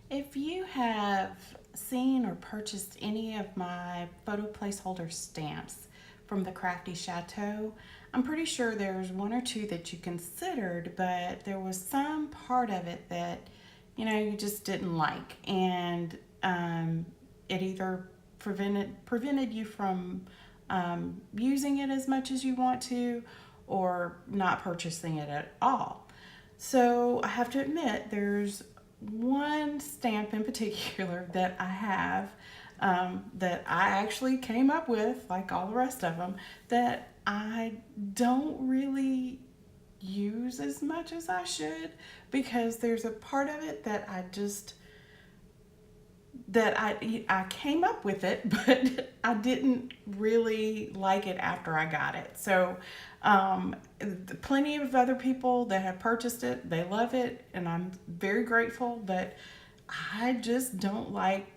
If you have seen or purchased any of my photo placeholder stamps from the Crafty Chateau, I'm pretty sure there's one or two that you considered, but there was some part of it that you just didn't like, and it either prevented you from using it as much as you want to, or not purchasing it at all. So I have to admit, there's one stamp in particular that I have, that I actually came up with, like all the rest of them, that I don't really use as much as I should, because there's a part of it that I came up with it, but I didn't really like it after I got it. So, plenty of other people that have purchased it, they love it, and I'm very grateful. But I just don't like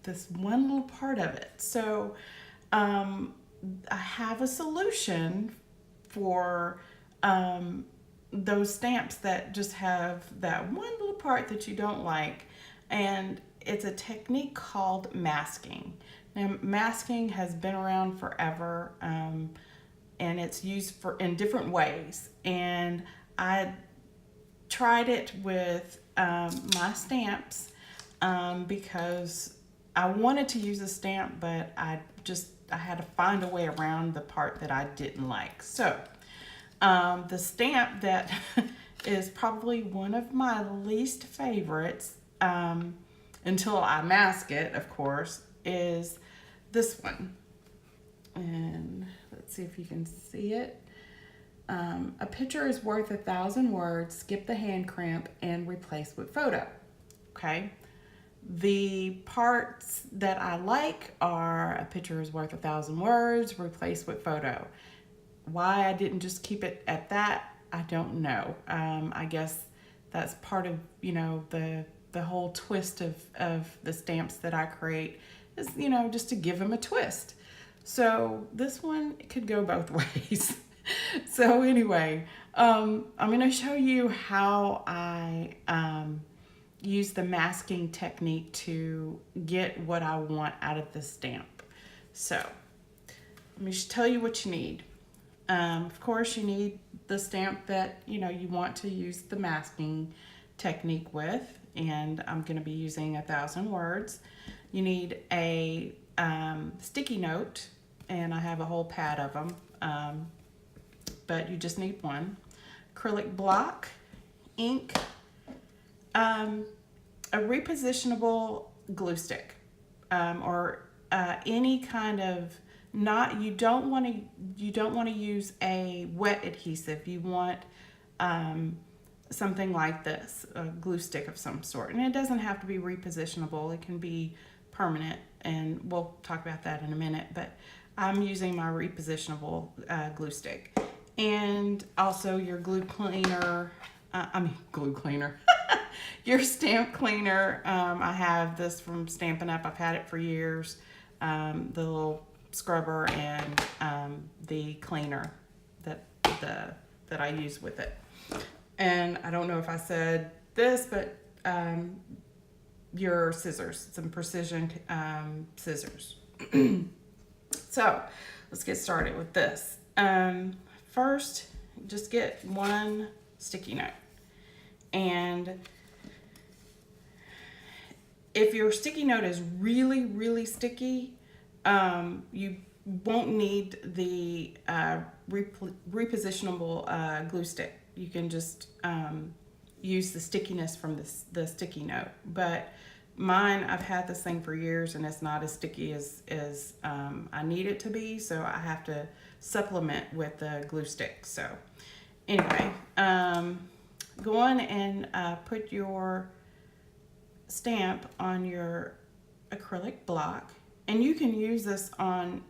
this one little part of it. So, I have a solution for those stamps that just have that one little part that you don't like, and it's a technique called masking. Now, masking has been around forever, and it's used in different ways. And I tried it with my stamps, because I wanted to use a stamp, but I had to find a way around the part that I didn't like. So the stamp that is probably one of my least favorites, until I mask it, of course, is this one. And let's see if you can see it. A picture is worth 1,000 words. Skip the hand crimp and replace with photo. Okay. The parts that I like are: a picture is worth 1,000 words, replace with photo. Why I didn't just keep it at that, I don't know. I guess that's part of, the whole twist of the stamps that I create is, just to give them a twist. So this one could go both ways. So anyway, I'm going to show you how I use the masking technique to get what I want out of the stamp. So let me just tell you what you need. Of course, you need the stamp that you want to use the masking technique with, and I'm going to be using 1,000 words. You need a sticky note, and I have a whole pad of them, but you just need one. Acrylic block, ink, a repositionable glue stick, or any kind of, not you don't want to use a wet adhesive. You want something like this, a glue stick of some sort, and it doesn't have to be repositionable. It can be permanent, and we'll talk about that in a minute. But I'm using my repositionable glue stick, and also your glue cleaner. Glue cleaner. Your stamp cleaner. I have this from Stampin' Up. I've had it for years. The little scrubber and the cleaner that I use with it. And I don't know if I said this, but your scissors, some precision scissors. So let's get started with this. First, just get one sticky note. And if your sticky note is really, really sticky, you won't need the repositionable glue stick. You can just use the stickiness from the sticky note. But mine, I've had this thing for years, and it's not as sticky as I need it to be, so I have to supplement with the glue stick. So anyway, go on and put your stamp on your acrylic block, and you can use this on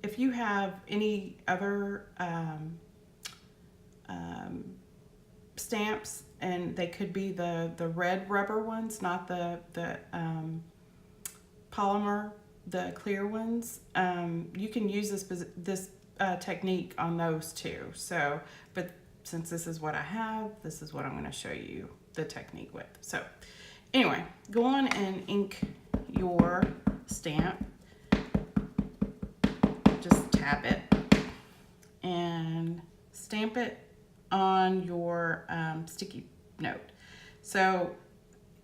if you have any other stamps, and they could be the red rubber ones, not the polymer, the clear ones. You can use this technique on those too. So, but since this is what I have, this is what I'm going to show you the technique with. So Anyway, go on and ink your stamp. Just tap it and stamp it on your sticky note. So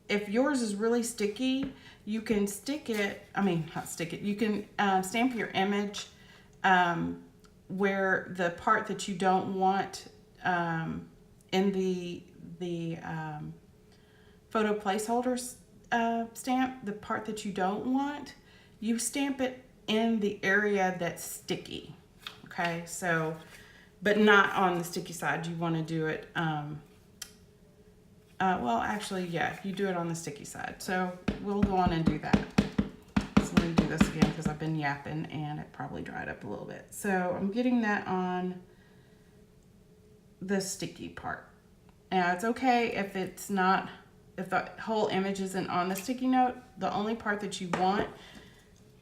if yours is really sticky, you can stick it, not stick it, you can stamp your image where the part that you don't want in the photo placeholder stamp, the part that you don't want, you stamp it in the area that's sticky. Okay, so, but not on the sticky side. You want to do it, well, actually, yeah, you do it on the sticky side. So we'll go on and do that. So let me do this again because I've been yapping and it probably dried up a little bit. So I'm getting that on the sticky part. Now it's okay if it's not, if the whole image isn't on the sticky note. The only part that you want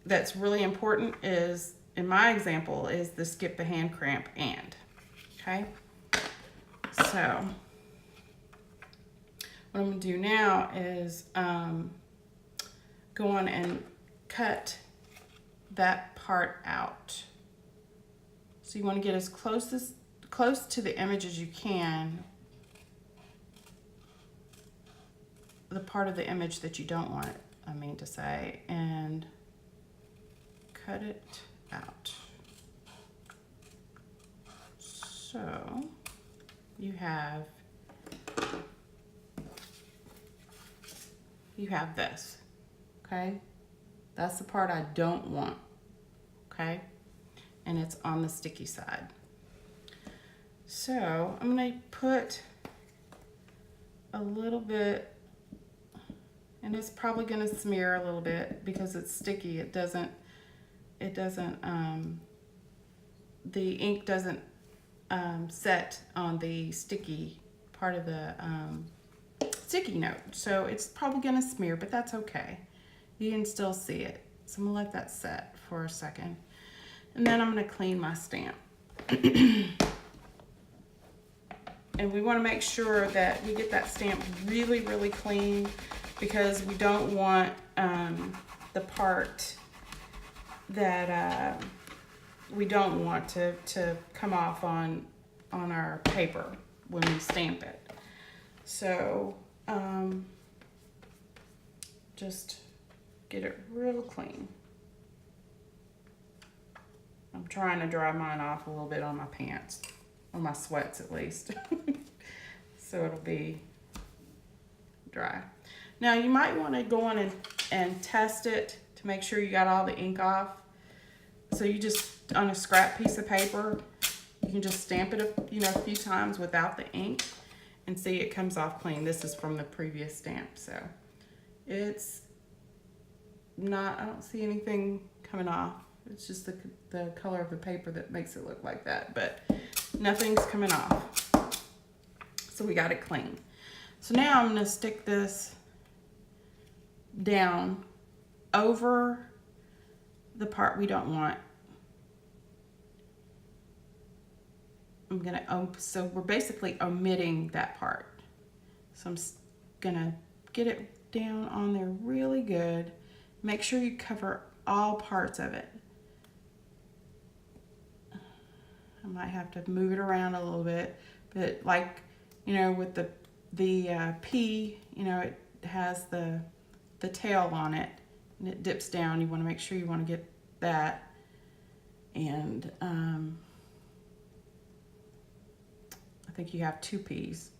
that's really important is, in my example, is the skip the hand cramp and. Okay, so what I'm gonna do now is go on and cut that part out. So you want to get as close to the image as you can, the part of the image that you don't want, to say, and cut it out. So you have this, okay? That's the part I don't want, okay? And it's on the sticky side. So I'm gonna put a little bit, and it's probably gonna smear a little bit because it's sticky. The ink doesn't set on the sticky part of the sticky note. So it's probably gonna smear, but that's okay. You can still see it. So I'm gonna let that set for a second. And then I'm gonna clean my stamp. And we wanna make sure that we get that stamp really, really clean because we don't want the part that we don't want to come off on our paper when we stamp it. So just get it real clean. I'm trying to dry mine off a little bit on my pants, on my sweats at least, so it'll be dry. Now you might want to go on and test it to make sure you got all the ink off. So you just, on a scrap piece of paper, you can just stamp it a few times without the ink and see it comes off clean. This is from the previous stamp, so it's not, I don't see anything coming off. It's just the color of the paper that makes it look like that, but nothing's coming off. So we got it clean. So now I'm gonna stick this down over the part we don't want. So we're basically omitting that part. So I'm gonna get it down on there really good. Make sure you cover all parts of it. I might have to move it around a little bit, but like, with the P, it has the tail on it and it dips down. You want to make sure you want to get that. And I think you have two P's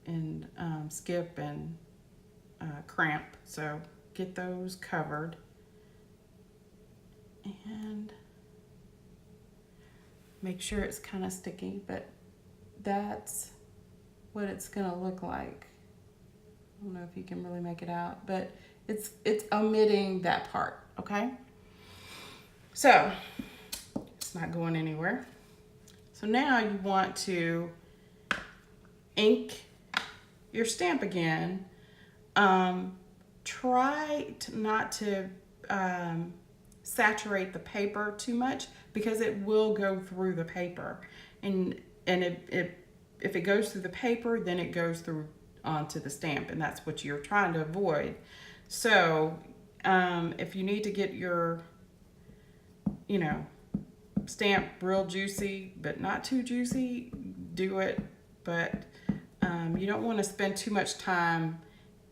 in skip and cramp. So get those covered. And make sure it's kind of sticky, but that's what it's gonna look like. I don't know if you can really make it out, but it's omitting that part, okay? So it's not going anywhere. So now you want to ink your stamp again. Try not to saturate the paper too much because it will go through the paper, and if it goes through the paper, then it goes through onto the stamp, and that's what you're trying to avoid. So if you need to get your, you know, stamp real juicy, but not too juicy, do it. But you don't want to spend too much time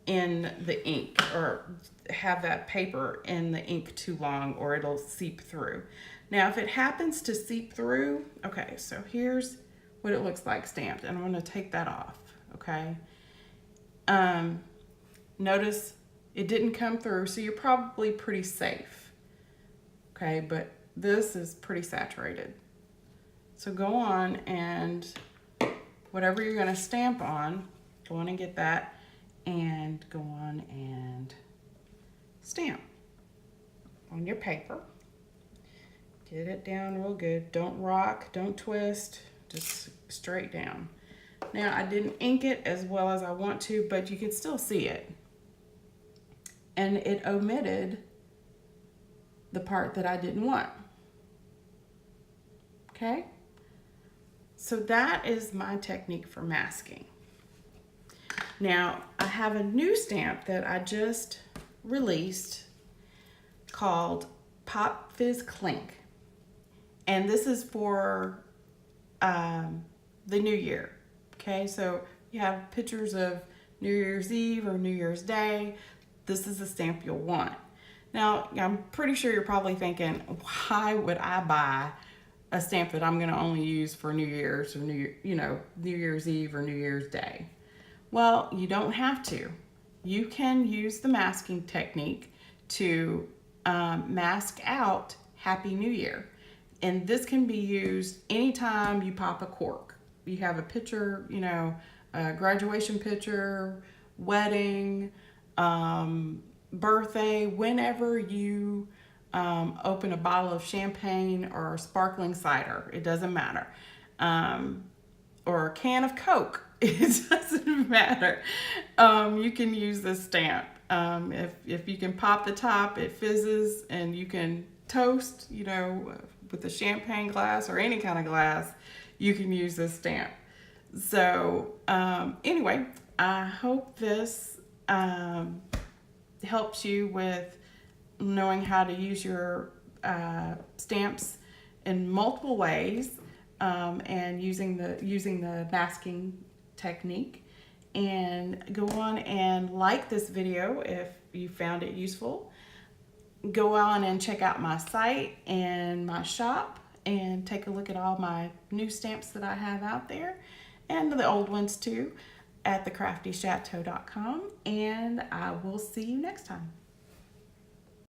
in the ink or have that paper in the ink too long, or it'll seep through. Now, if it happens to seep through, okay, so here's what it looks like stamped, and I'm going to take that off, okay? Notice it didn't come through, so you're probably pretty safe, okay? But this is pretty saturated. So go on and whatever you're going to stamp on, go on and get that, and go on and stamp on your paper. Get it down real good. Don't rock, don't twist, just straight down. Now, I didn't ink it as well as I want to, but you can still see it. And it omitted the part that I didn't want. Okay? So that is my technique for masking. Now, I have a new stamp that I just released called Pop Fizz Clink. And this is for the new year. Okay, so you have pictures of New Year's Eve or New Year's Day. This is the stamp you'll want. Now, I'm pretty sure you're probably thinking, why would I buy a stamp that I'm going to only use for New Year's or New Year's Eve or New Year's Day? Well, you don't have to. You can use the masking technique to mask out Happy New Year. And this can be used anytime you pop a cork. You have a picture, you know, a graduation picture, wedding, birthday, whenever you open a bottle of champagne or sparkling cider, it doesn't matter. Or a can of Coke, it doesn't matter. You can use this stamp. If you can pop the top, it fizzes, and you can toast, you know, with a champagne glass or any kind of glass, you can use this stamp. So anyway, I hope this helps you with knowing how to use your stamps in multiple ways, and using the masking technique. And go on and like this video if you found it useful. Go on and check out my site and my shop and take a look at all my new stamps that I have out there, and the old ones too, at thecraftychateau.com. And I will see you next time.